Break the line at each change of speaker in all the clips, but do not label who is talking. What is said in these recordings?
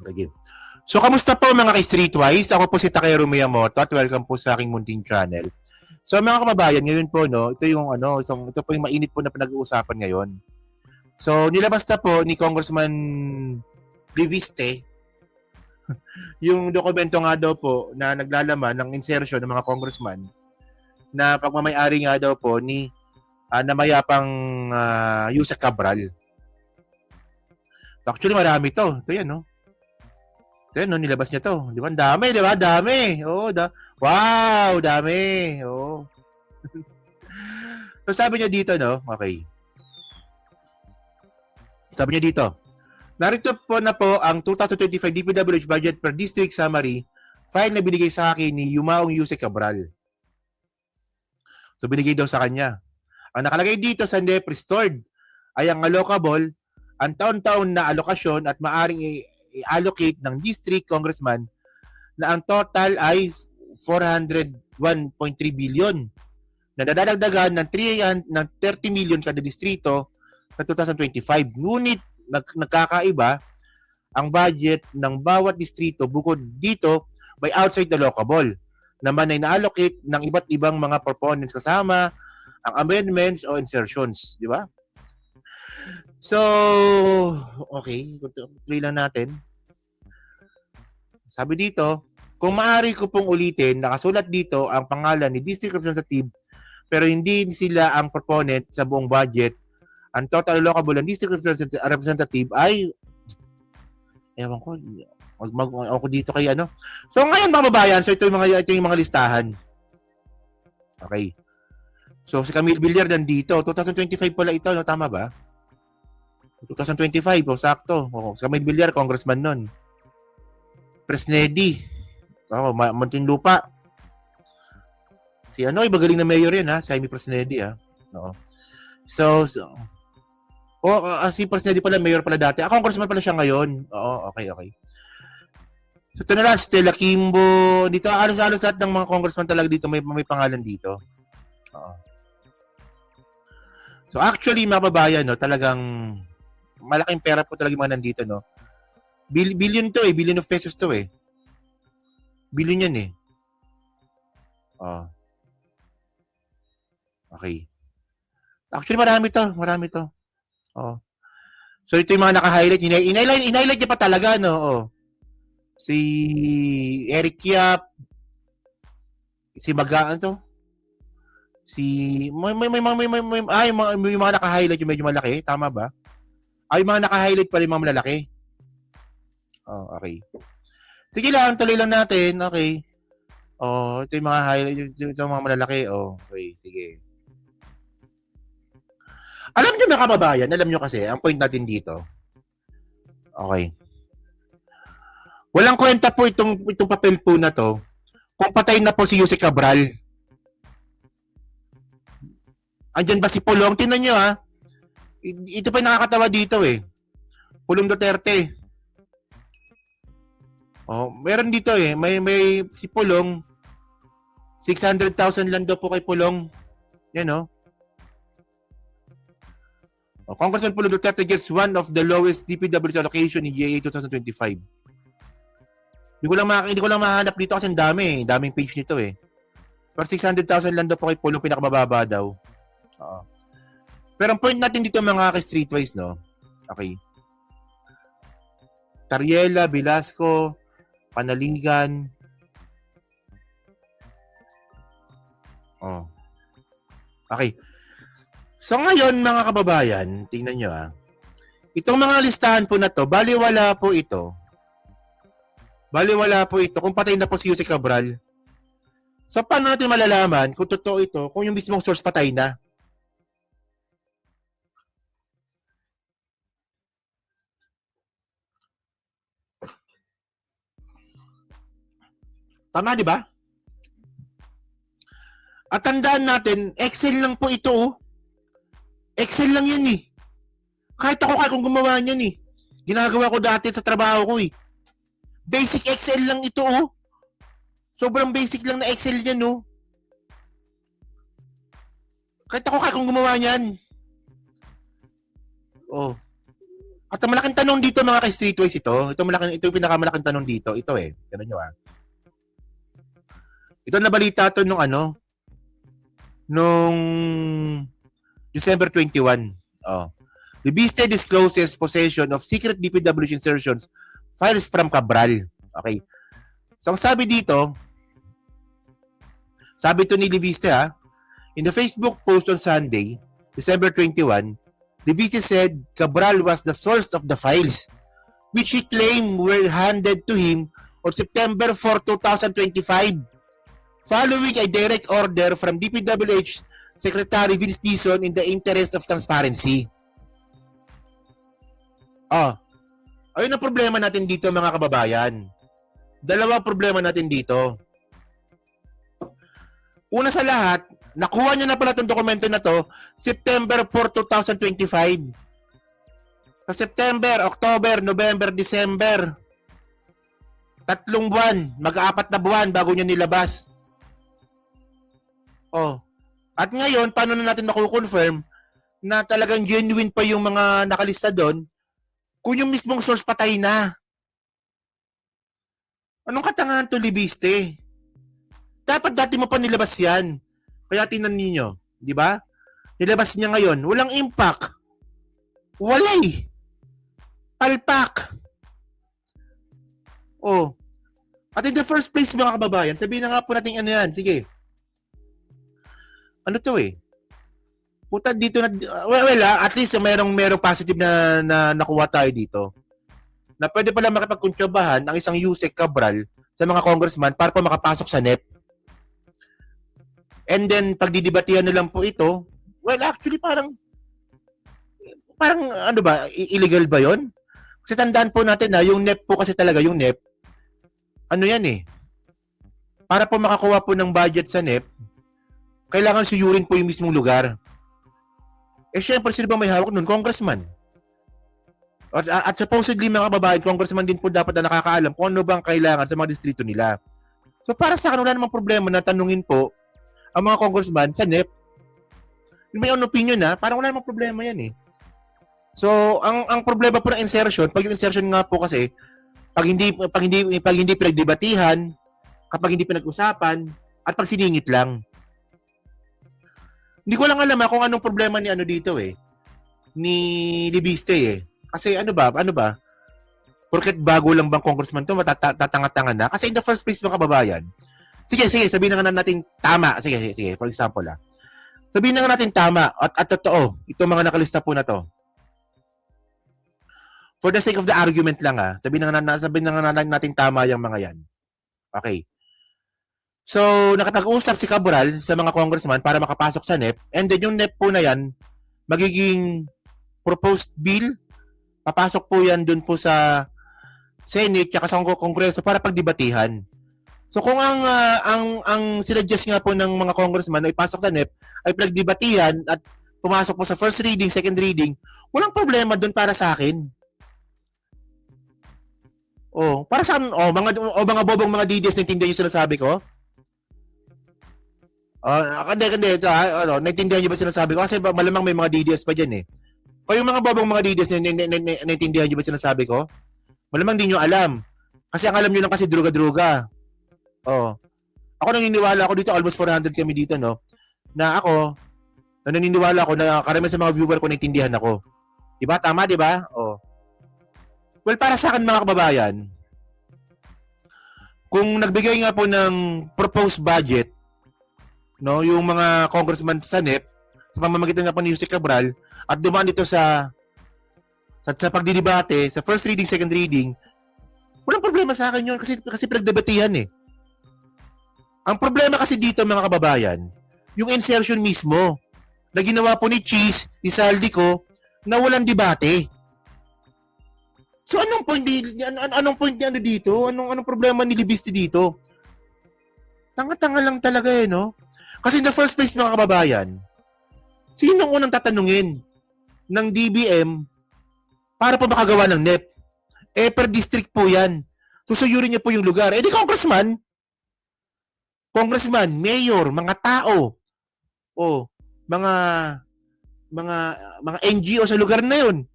Sige. So, kamusta po mga ka-Streetwise? Ako po si Takeru Miyamoto at welcome po sa aking munting channel. So, mga kababayan, ngayon po, no, ito yung ito po yung mainit po na pinag-uusapan ngayon. So, nilabas na po ni Congressman Riviste yung dokumento nga daw po na naglalaman ng insertion ng mga congressman na pagmamayari nga daw po ni namayapang Yusek Cabral. Actually, marami to. Ito yan, no? Ito yan, no? Nilabas niya to. Di ba? Dami, di ba? Dami. Oo, wow, dami. Oo. So, sabi niya dito, no? Okay. Sabi niya dito, narito po na po ang 2025 DPWH budget per district summary file na binigay sa akin ni Yumaong Yusek Cabral. So, binigay daw sa kanya. Ang nakalagay dito sa NDEP restored ay ang allocable, ang taon-taon na alokasyon at maaring i-allocate ng district congressman na ang total ay 401.3 billion na dadagdagan ng 30 million kada distrito sa 2025. Ngunit nagkakaiba ang budget ng bawat distrito bukod dito by outside the allocable naman ay na-allocate ng iba't ibang mga proponents kasama ang amendments o insertions, di ba? So, okay, tuloy lang natin. Sabi dito, kung maaari ko pong ulitin, nakasulat dito ang pangalan ni District Representative pero hindi sila ang proponent sa buong budget. Ang total allocable ng District Representative ay ewan ko, ako dito kay ano. So ngayon mga babayan, so ito yung mga listahan. Okay. So si Camille Villar nandito, 2025 pala ito, no, tama ba? 2025, sakto. Si Camille Villar, congressman nun. Presnedi. Muntinlupa. Si iba galing na mayor yan, ha? Si Jaime Presnedi, ha? Oo. So si Presnedi pala, mayor pala dati. Congressman pala siya ngayon. Oo, okay. So ito na lang, Stella Kimbo. Dito, alos lahat ng mga congressman talaga dito, may pangalan dito. Oo. So actually, mga babayan, no, talagang malaking pera po talaga yung mga nandito, no? Billion to eh. Billion of pesos to eh. Billion yan eh. Oh. Okay. Actually, marami to. Oh. So, ito yung mga naka-highlight. In-highlight niya pa talaga, no? Oh. Si Eric Yap. Si Magaan to. May mga naka-highlight yung medyo malaki. Tama ba? Yung mga naka-highlight pala yung mga malalaki. Oh, okay. Sige lang, tuloy lang natin. Okay. Oh, ito yung mga highlight, ito yung mga malalaki. Oh, okay, sige. Alam nyo mga kababayan, alam nyo kasi, ang point natin dito. Okay. Walang kwenta po itong papel po na to kung patay na po si Yusek Cabral. Andyan ba si Pulong? Tingnan nyo ha. Ito pa yung nakakatawa dito eh. Pulong Duterte. Oh, meron dito eh. May si Pulong. 600,000 lang daw po kay Pulong. Yan oh. Congressman Pulong Duterte gets one of the lowest DPWH allocation in GAA 2025. Hindi ko lang mahanap dito kasi ang dami eh. Daming page nito eh. Pero 600,000 lang daw po kay Pulong, pinakamababa daw. Oo. Pero ang point natin dito mga ka-streetwise, no? Okay. Tariela, Velasco, Panalingan. Oh. Okay. So ngayon mga kababayan, tingnan nyo ha. Itong mga listahan po na to, baliwala po ito. Kung patay na po si Yusek Cabral. So paano natin malalaman kung totoo ito, kung yung mismong source patay na? Tama, di ba? At tandaan natin, Excel lang po ito, oh. Excel lang yan, eh. Kahit ako kung gumawa niyan, eh. Ginagawa ko dati sa trabaho ko, eh. Basic Excel lang ito, oh. Sobrang basic lang na Excel yan, oh. Kahit ako kung gumawa niyan. Oh. At ang malaking tanong dito mga ka-streetwise ito yung pinakamalaking tanong dito. Ito ganun nyo Ito nabalita to nung December 21. The Biste discloses possession of secret DPWH insertions files from Cabral. Okay. So ang sabi dito, sabi to ni Libiste in the Facebook post on Sunday, December 21, Libiste said Cabral was the source of the files, which he claimed were handed to him on September 4, 2025, following a direct order from DPWH Secretary Vince Dizon in the interest of transparency. Ayun ang problema natin dito mga kababayan. Dalawa problema natin dito. Una sa lahat, nakuha niya na pala itong dokumento na to September 4, 2025. Sa September, October, November, December. 3 buwan, mag-4 na buwan bago niya nilabas. At ngayon, paano na natin makukonfirm na talagang genuine pa yung mga nakalista doon kung yung mismong source patay na? Anong katangahan to, Libiste? Dapat dati mo pa nilabas yan. Kaya tinan ninyo, di ba? Nilabas niya ngayon. Walang impact. Walay. Palpak. At in the first place, mga kababayan, sabihin na nga po natin ano yan. Sige. Ano to Puta dito na, at least merong positive na nakuha tayo dito. Na pwede pala makipagkuntsabahan ang isang Yusek Cabral sa mga congressman para pa makapasok sa NEP. And then, pagdidibatihan na lang po ito, actually parang ano ba, illegal ba yon? Kasi tandaan po natin na yung NEP po kasi talaga, yung NEP, ano yan para po makakuha po ng budget sa NEP, kailangan suyurin po yung mismong lugar. Syempre, sino ba may hawak nun? Congressman. At supposedly, mga kababayan, congressman din po dapat na nakakaalam kung ano bang kailangan sa mga distrito nila. So, para sa akin, wala namang problema na tanungin po ang mga congressman sa NEP. Yung may own opinion parang wala namang problema yan So, ang problema po ng insertion, pag yung insertion nga po kasi, pag hindi pinagdebatihan, kapag hindi pinag-usapan, at pag siningit lang. Hindi ko lang alam kung anong problema ni dito ni Libiste Kasi ano ba? Porket bago lang bang congressman to, matatanga-tanga na? Kasi in the first place, mga kababayan, sige, sabihin na nga natin tama. Sige, for example sabihin na nga natin tama at totoo, itong mga nakalista po na to. For the sake of the argument lang sabihin na nga natin tama yung mga yan. Okay. So, nakapag-usap si Cabral sa mga congressman para makapasok sa NEP, and then yung NEP po na yan, magiging proposed bill, papasok po yan dun po sa Senate at sa Kongreso para pagdebatihan. So kung ang sinuggest nga po ng mga congressman na ipasok sa NEP ay pagdebatihan at pumasok po sa first reading, second reading, walang problema dun para sa akin. Para saan? Mga bobong mga DDS, naintindihan yung sinasabi ko? Hindi. Ito, naintindihan niyo ba sinasabi ko? Kasi malamang may mga DDS pa dyan O yung mga bobong mga DDS, naintindihan niyo ba sinasabi ko? Malamang di nyo alam. Kasi ang alam nyo lang kasi druga-druga. Ako naniniwala ako dito, almost 400 kami dito, no? Na ako, naniniwala ako na karamihan sa mga viewer ko naintindihan ako. Diba? Tama, diba? Well, para sa akin mga kababayan, kung nagbigay nga po ng proposed budget, no, yung mga congressman sa NEP, sa pamamagitan nga po ni Yusek Cabral, at dumaan dito sa pagdidebate, sa first reading, second reading, walang problema sa akin yun kasi pinagdebatihan Ang problema kasi dito mga kababayan, yung insertion mismo na ginawa po ni Cheese, ni Saldico, na walang debate. So anong point niya dito? Anong problema ni Libiste dito? Tanga-tanga lang talaga no? Kasi in the first place mga kababayan, sino ang unang tatanungin ng DBM para pa makagawa ng NEP? Per district po yan. Susuyurin niya po yung lugar. Di congressman, mayor, mga tao, mga NGO sa lugar na yun.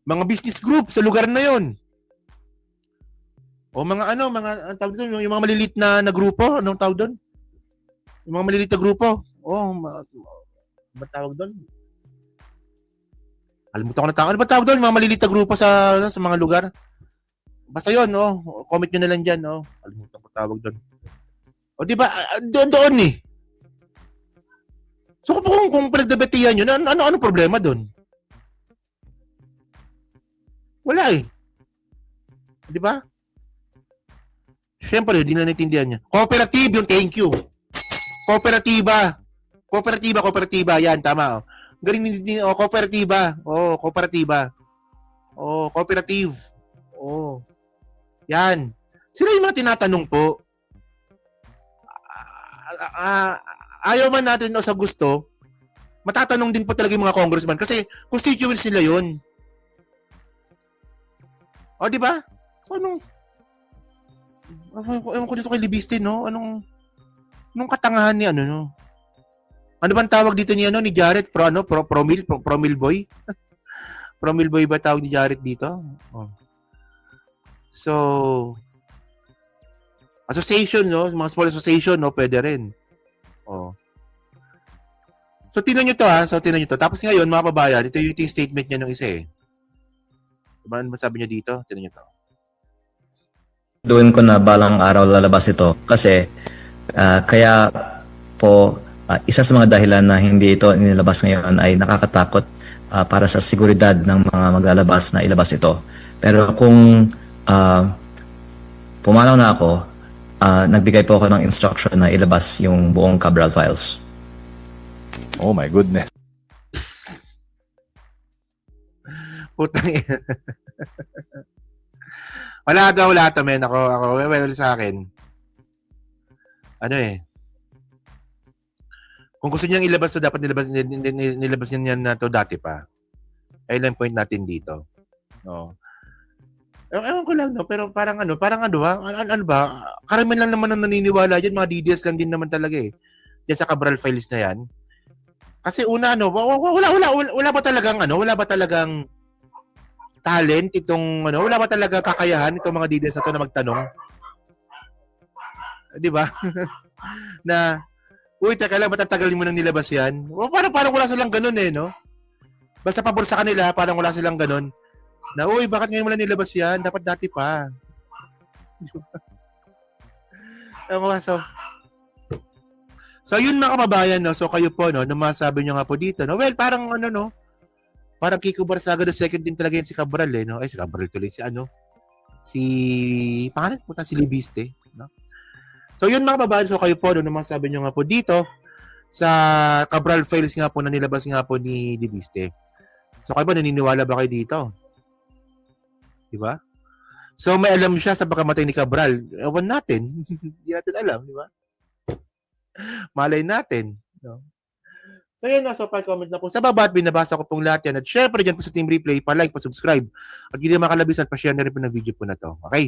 mga business group sa lugar na yon. O mga ang tawag doon, yung mga malilit na grupo, anong tawag doon? Yung mga malilit na grupo. Ba tawag doon? Alimutan ko na tawag. Ano ba tawag doon? Mga malilit na grupo sa mga lugar. Basta yun, comment nyo na lang dyan, Alimutan ko tawag doon. O di ba, doon eh. So kung pinagdebatihan yun, ano problema doon? Wala eh. Di ba? Siyempre, di na naintindihan niya. Cooperative yung thank you. Kooperatiba. Yan, tama. Galing din, kooperatiba. Kooperatiba. Cooperative. Yan. Sila yung mga tinatanong po. Ayaw man natin o sa gusto, matatanong din po talaga yung mga congressman kasi constituents nila yun. Di ba? So, ewan ko dito kay Libiste, no? Anong katangahan ni no? Ano bang tawag dito ni Jared? Promil boy? Promil boy ba tawag ni Jared dito? So, association, no? Mga small association, no? Pwede rin. So, tinan nyo to, Tapos ngayon, mga kababayan, ito yung statement niya ng isa eh. Diba, ano masabi niya dito? Tinan nyo to.
Doon ko na balang araw lalabas ito kasi kaya po isa sa mga dahilan na hindi ito inilabas ngayon ay nakakatakot para sa seguridad ng mga maglalabas na ilabas ito. Pero kung pumanaw na ako, nagbigay po ako ng instruction na ilabas yung buong Cabral files.
Oh my goodness.
Putang ina. Wala daw lahat, men. Ako, well, sa akin. Kung gusto niyang ilabas to, dapat nilabas niya na to dati pa. Ayun lang point natin dito. Ewan ko lang, no? Pero parang ano ba? Karamihan lang naman ang naniniwala dyan. Mga DDS lang din naman talaga eh. Diyan sa Cabral files na yan. Kasi una, wala ba talagang talent itong wala ba talaga kakayahan itong mga DDS na to na magtanong? 'Di ba? Na teka lang, matatagalin mo nang nilabas yan. Parang wala silang ganun eh, no? Basta pabor sa kanila, parang wala silang ganun. Na, bakit ngayon mo lang nilabas yan? Dapat dati pa. So, yun mga kababayan, no? So, kayo po, no? Masabi nyo nga po dito, no? Well, parang parang Kiko Barsaga the second din talaga yan si Cabral, eh, no? Ay, si Cabral tuloy, si Libiste, no? So, yun mga babae, so kayo po, no, masabi nyo nga po dito sa Cabral files nga po na nilabas nga po ni Libiste. So, kayo ba, naniniwala ba kayo dito? Diba? So, may alam siya sa pagkamatay ni Cabral. Ewan natin. Hindi natin alam, di ba? Malay natin, no? So yun, so pa-comment na po sa baba at binabasa ko pong lahat yan. At syempre dyan po sa Team Replay, pa-like, pa-subscribe. At hindi makalabisan, pa-share na rin po ng video po na to. Okay?